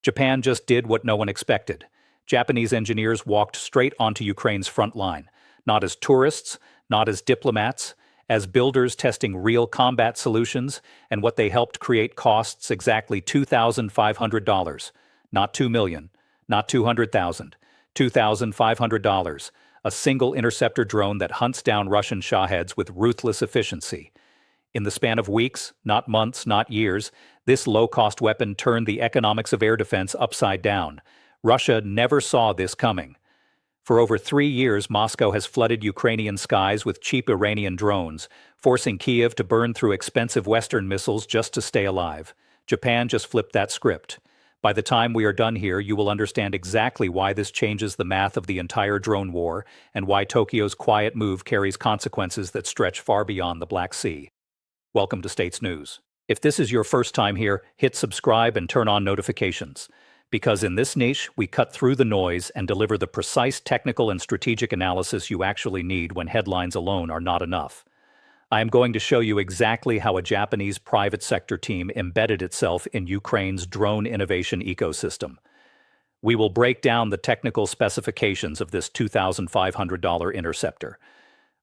Japan just did what no one expected. Japanese engineers walked straight onto Ukraine's front line, not as tourists, not as diplomats, as builders testing real combat solutions, and what they helped create costs exactly $2,500. Not $2 million, not $200,000, $2,500. A single interceptor drone that hunts down Russian Shaheds with ruthless efficiency. In the span of weeks, not months, not years, this low-cost weapon turned the economics of air defense upside down. Russia never saw this coming. For over 3 years, Moscow has flooded Ukrainian skies with cheap Iranian drones, forcing Kyiv to burn through expensive Western missiles just to stay alive. Japan just flipped that script. By the time we are done here, you will understand exactly why this changes the math of the entire drone war and why Tokyo's quiet move carries consequences that stretch far beyond the Black Sea. Welcome to States News. If this is your first time here, hit subscribe and turn on notifications. Because in this niche, we cut through the noise and deliver the precise technical and strategic analysis you actually need when headlines alone are not enough. I am going to show you exactly how a Japanese private sector team embedded itself in Ukraine's drone innovation ecosystem. We will break down the technical specifications of this $2,500 interceptor.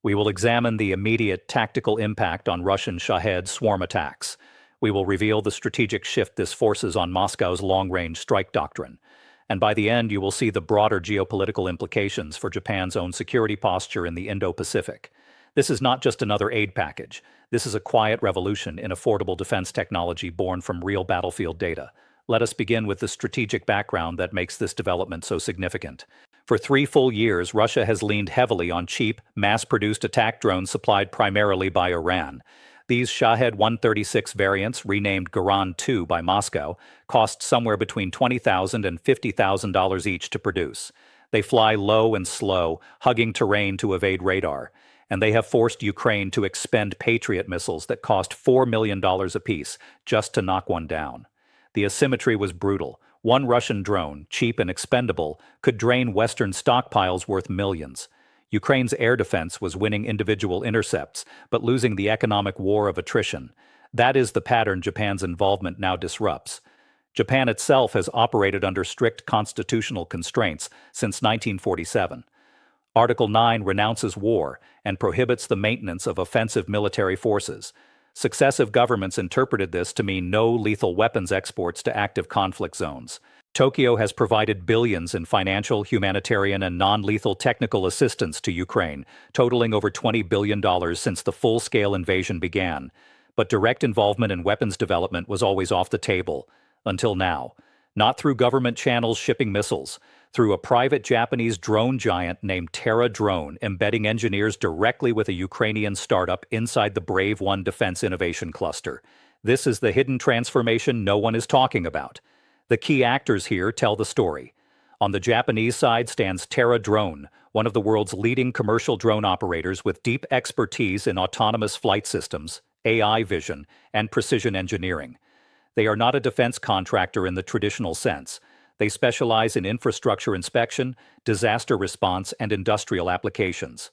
We will examine the immediate tactical impact on Russian Shahed swarm attacks. We will reveal the strategic shift this forces on Moscow's long-range strike doctrine. And by the end, you will see the broader geopolitical implications for Japan's own security posture in the Indo-Pacific. This is not just another aid package. This is a quiet revolution in affordable defense technology born from real battlefield data. Let us begin with the strategic background that makes this development so significant. For 3 full years, Russia has leaned heavily on cheap, mass-produced attack drones supplied primarily by Iran. These Shahed 136 variants, renamed Garan-2 by Moscow, cost somewhere between $20,000 and $50,000 each to produce. They fly low and slow, hugging terrain to evade radar. And they have forced Ukraine to expend Patriot missiles that cost $4 million apiece just to knock one down. The asymmetry was brutal. One Russian drone, cheap and expendable, could drain Western stockpiles worth millions. Ukraine's air defense was winning individual intercepts, but losing the economic war of attrition. That is the pattern Japan's involvement now disrupts. Japan itself has operated under strict constitutional constraints since 1947. Article 9 renounces war and prohibits the maintenance of offensive military forces. Successive governments interpreted this to mean no lethal weapons exports to active conflict zones. Tokyo has provided billions in financial, humanitarian, and non-lethal technical assistance to Ukraine, totaling over $20 billion since the full-scale invasion began. But direct involvement in weapons development was always off the table, until now. Not through government channels shipping missiles, through a private Japanese drone giant named Terra A1 embedding engineers directly with a Ukrainian startup inside the Brave One Defense Innovation Cluster. This is the hidden transformation no one is talking about. The key actors here tell the story. On the Japanese side stands Terra A1, one of the world's leading commercial drone operators with deep expertise in autonomous flight systems, AI vision, and precision engineering. They are not a defense contractor in the traditional sense. They specialize in infrastructure inspection, disaster response, and industrial applications.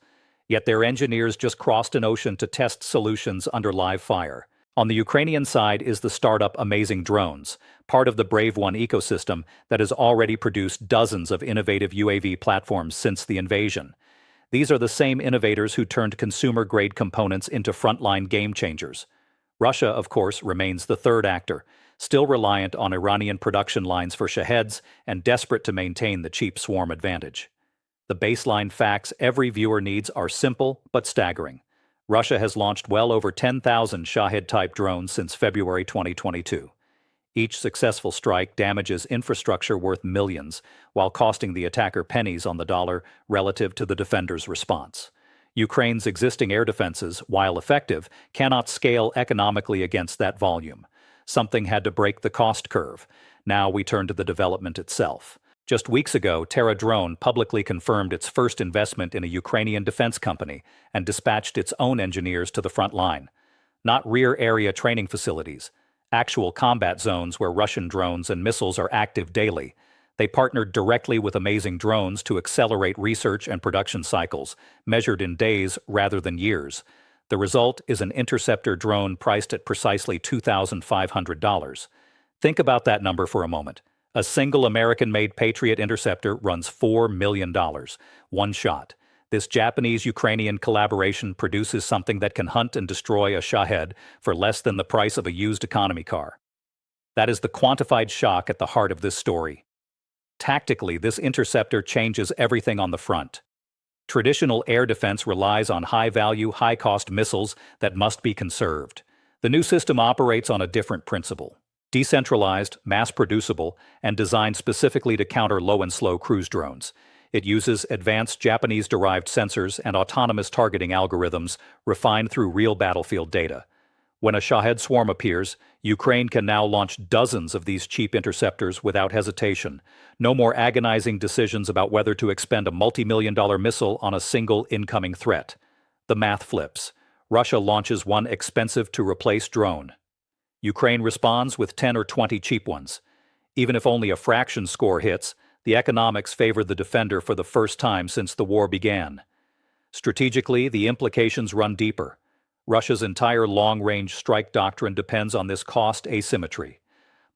Yet their engineers just crossed an ocean to test solutions under live fire. On the Ukrainian side is the startup Amazing Drones, part of the Brave One ecosystem that has already produced dozens of innovative UAV platforms since the invasion. These are the same innovators who turned consumer-grade components into frontline game-changers. Russia, of course, remains the third actor, still reliant on Iranian production lines for Shaheds and desperate to maintain the cheap swarm advantage. The baseline facts every viewer needs are simple but staggering. Russia has launched well over 10,000 Shahed-type drones since February 2022. Each successful strike damages infrastructure worth millions, while costing the attacker pennies on the dollar relative to the defender's response. Ukraine's existing air defenses, while effective, cannot scale economically against that volume. Something had to break the cost curve. Now we turn to the development itself. Just weeks ago, Terra A1 publicly confirmed its first investment in a Ukrainian defense company and dispatched its own engineers to the front line. Not rear-area training facilities, actual combat zones where Russian drones and missiles are active daily. They partnered directly with Amazing Drones to accelerate research and production cycles, measured in days rather than years. The result is an interceptor drone priced at precisely $2,500. Think about that number for a moment. A single American-made Patriot interceptor runs $4 million. One shot. This Japanese-Ukrainian collaboration produces something that can hunt and destroy a Shahed for less than the price of a used economy car. That is the quantified shock at the heart of this story. Tactically, this interceptor changes everything on the front. Traditional air defense relies on high-value, high-cost missiles that must be conserved. The new system operates on a different principle. Decentralized, mass-producible, and designed specifically to counter low and slow cruise drones. It uses advanced Japanese-derived sensors and autonomous targeting algorithms refined through real battlefield data. When a Shahed swarm appears, Ukraine can now launch dozens of these cheap interceptors without hesitation. No more agonizing decisions about whether to expend a multi-million-dollar missile on a single incoming threat. The math flips. Russia launches one expensive-to-replace drone. Ukraine responds with 10 or 20 cheap ones. Even if only a fraction score hits, the economics favor the defender for the first time since the war began. Strategically, the implications run deeper. Russia's entire long-range strike doctrine depends on this cost asymmetry.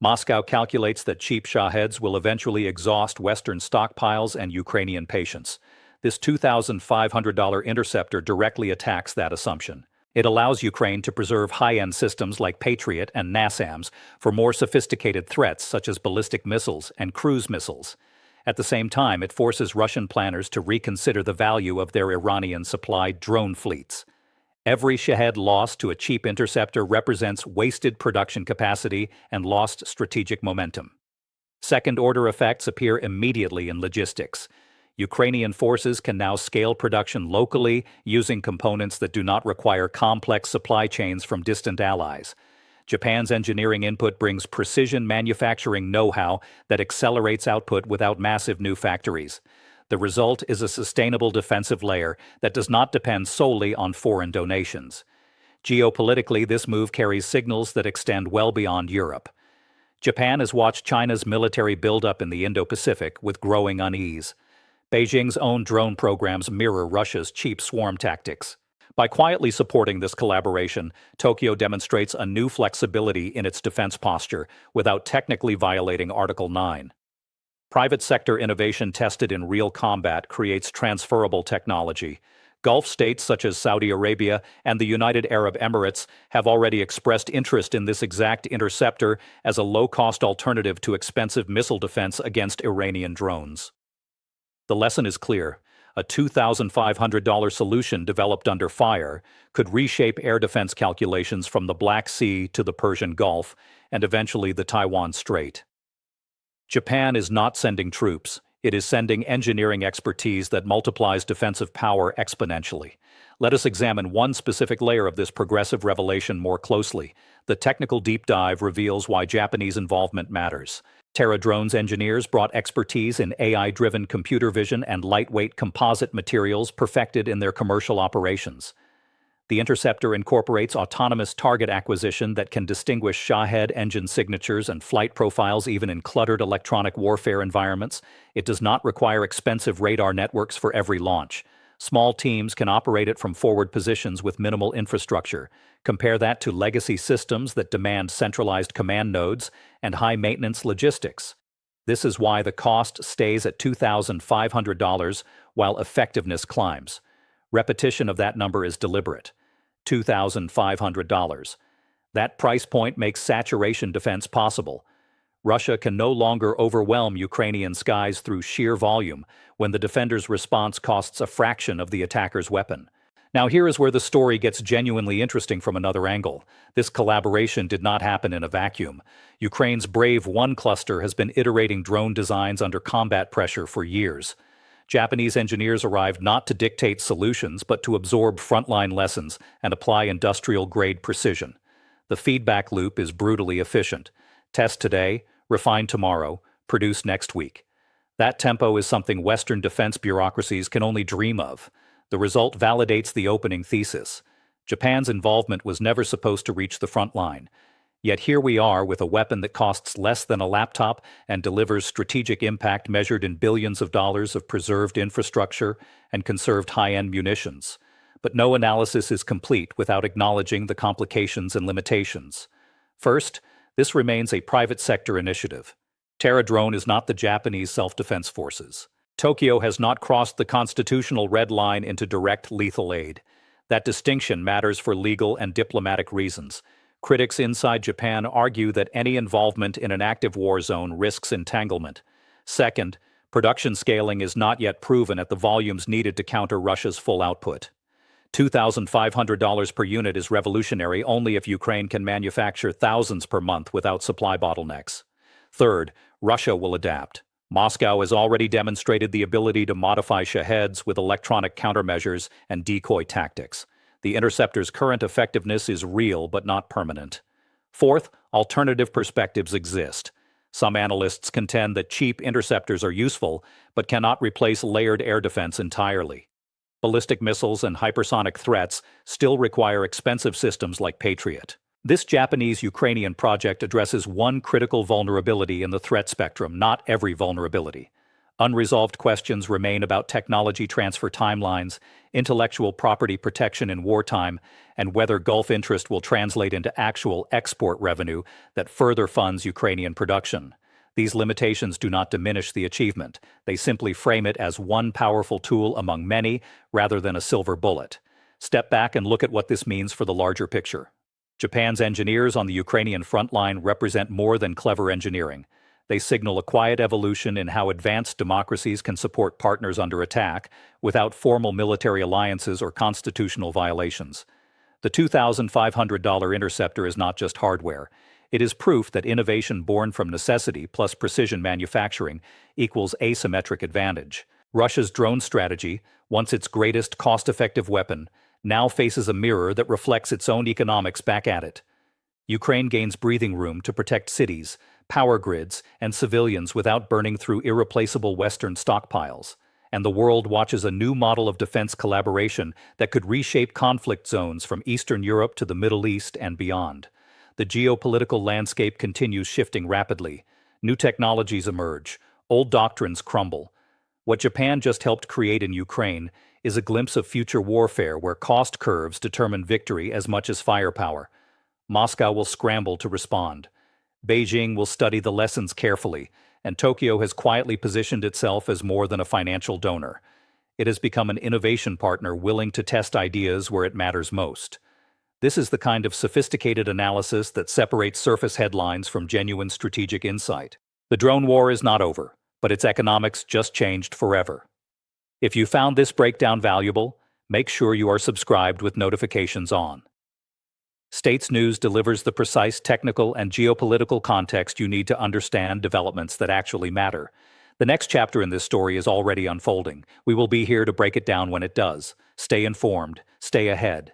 Moscow calculates that cheap Shaheds will eventually exhaust Western stockpiles and Ukrainian patience. This $2,500 interceptor directly attacks that assumption. It allows Ukraine to preserve high-end systems like Patriot and NASAMS for more sophisticated threats such as ballistic missiles and cruise missiles. At the same time, it forces Russian planners to reconsider the value of their Iranian-supplied drone fleets. Every Shahed lost to a cheap interceptor represents wasted production capacity and lost strategic momentum. Second-order effects appear immediately in logistics. Ukrainian forces can now scale production locally using components that do not require complex supply chains from distant allies. Japan's engineering input brings precision manufacturing know-how that accelerates output without massive new factories. The result is a sustainable defensive layer that does not depend solely on foreign donations. Geopolitically, this move carries signals that extend well beyond Europe. Japan has watched China's military buildup in the Indo-Pacific with growing unease. Beijing's own drone programs mirror Russia's cheap swarm tactics. By quietly supporting this collaboration, Tokyo demonstrates a new flexibility in its defense posture without technically violating Article 9. Private sector innovation tested in real combat creates transferable technology. Gulf states such as Saudi Arabia and the United Arab Emirates have already expressed interest in this exact interceptor as a low-cost alternative to expensive missile defense against Iranian drones. The lesson is clear. A $2,500 solution developed under fire could reshape air defense calculations from the Black Sea to the Persian Gulf and eventually the Taiwan Strait. Japan is not sending troops. It is sending engineering expertise that multiplies defensive power exponentially. Let us examine one specific layer of this progressive revelation more closely. The technical deep dive reveals why Japanese involvement matters. Terra Drone's engineers brought expertise in AI-driven computer vision and lightweight composite materials perfected in their commercial operations. The interceptor incorporates autonomous target acquisition that can distinguish Shahed engine signatures and flight profiles even in cluttered electronic warfare environments. It does not require expensive radar networks for every launch. Small teams can operate it from forward positions with minimal infrastructure. Compare that to legacy systems that demand centralized command nodes and high-maintenance logistics. This is why the cost stays at $2,500 while effectiveness climbs. Repetition of that number is deliberate. $2,500. That price point makes saturation defense possible. Russia can no longer overwhelm Ukrainian skies through sheer volume when the defender's response costs a fraction of the attacker's weapon. Now here is where the story gets genuinely interesting from another angle. This collaboration did not happen in a vacuum. Ukraine's Brave 1 cluster has been iterating drone designs under combat pressure for years. Japanese engineers arrived not to dictate solutions, but to absorb frontline lessons and apply industrial-grade precision. The feedback loop is brutally efficient. Test today, refine tomorrow, produce next week. That tempo is something Western defense bureaucracies can only dream of. The result validates the opening thesis. Japan's involvement was never supposed to reach the front line. Yet here we are with a weapon that costs less than a laptop and delivers strategic impact measured in billions of dollars of preserved infrastructure and conserved high-end munitions. But no analysis is complete without acknowledging the complications and limitations. First, this remains a private sector initiative. Terra drone is not the Japanese self-defense forces. Tokyo has not crossed the constitutional red line into direct lethal aid. That distinction matters for legal and diplomatic reasons. Critics inside Japan argue that any involvement in an active war zone risks entanglement. Second, production scaling is not yet proven at the volumes needed to counter Russia's full output. $2,500 per unit is revolutionary only if Ukraine can manufacture thousands per month without supply bottlenecks. Third, Russia will adapt. Moscow has already demonstrated the ability to modify Shaheds with electronic countermeasures and decoy tactics. The interceptor's current effectiveness is real but not permanent. Fourth, alternative perspectives exist. Some analysts contend that cheap interceptors are useful but cannot replace layered air defense entirely. Ballistic missiles and hypersonic threats still require expensive systems like Patriot. This Japanese-Ukrainian project addresses one critical vulnerability in the threat spectrum, not every vulnerability. Unresolved questions remain about technology transfer timelines, intellectual property protection in wartime, and whether Gulf interest will translate into actual export revenue that further funds Ukrainian production. These limitations do not diminish the achievement. They simply frame it as one powerful tool among many, rather than a silver bullet. Step back and look at what this means for the larger picture. Japan's engineers on the Ukrainian front line represent more than clever engineering. They signal a quiet evolution in how advanced democracies can support partners under attack without formal military alliances or constitutional violations. The $2,500 interceptor is not just hardware. It is proof that innovation born from necessity plus precision manufacturing equals asymmetric advantage. Russia's drone strategy, once its greatest cost-effective weapon, now faces a mirror that reflects its own economics back at it. Ukraine gains breathing room to protect cities, power grids, and civilians without burning through irreplaceable Western stockpiles. And the world watches a new model of defense collaboration that could reshape conflict zones from Eastern Europe to the Middle East and beyond. The geopolitical landscape continues shifting rapidly. New technologies emerge. Old doctrines crumble. What Japan just helped create in Ukraine is a glimpse of future warfare where cost curves determine victory as much as firepower. Moscow will scramble to respond. Beijing will study the lessons carefully, and Tokyo has quietly positioned itself as more than a financial donor. It has become an innovation partner willing to test ideas where it matters most. This is the kind of sophisticated analysis that separates surface headlines from genuine strategic insight. The drone war is not over, but its economics just changed forever. If you found this breakdown valuable, make sure you are subscribed with notifications on. States News delivers the precise technical and geopolitical context you need to understand developments that actually matter. The next chapter in this story is already unfolding. We will be here to break it down when it does. Stay informed, stay ahead.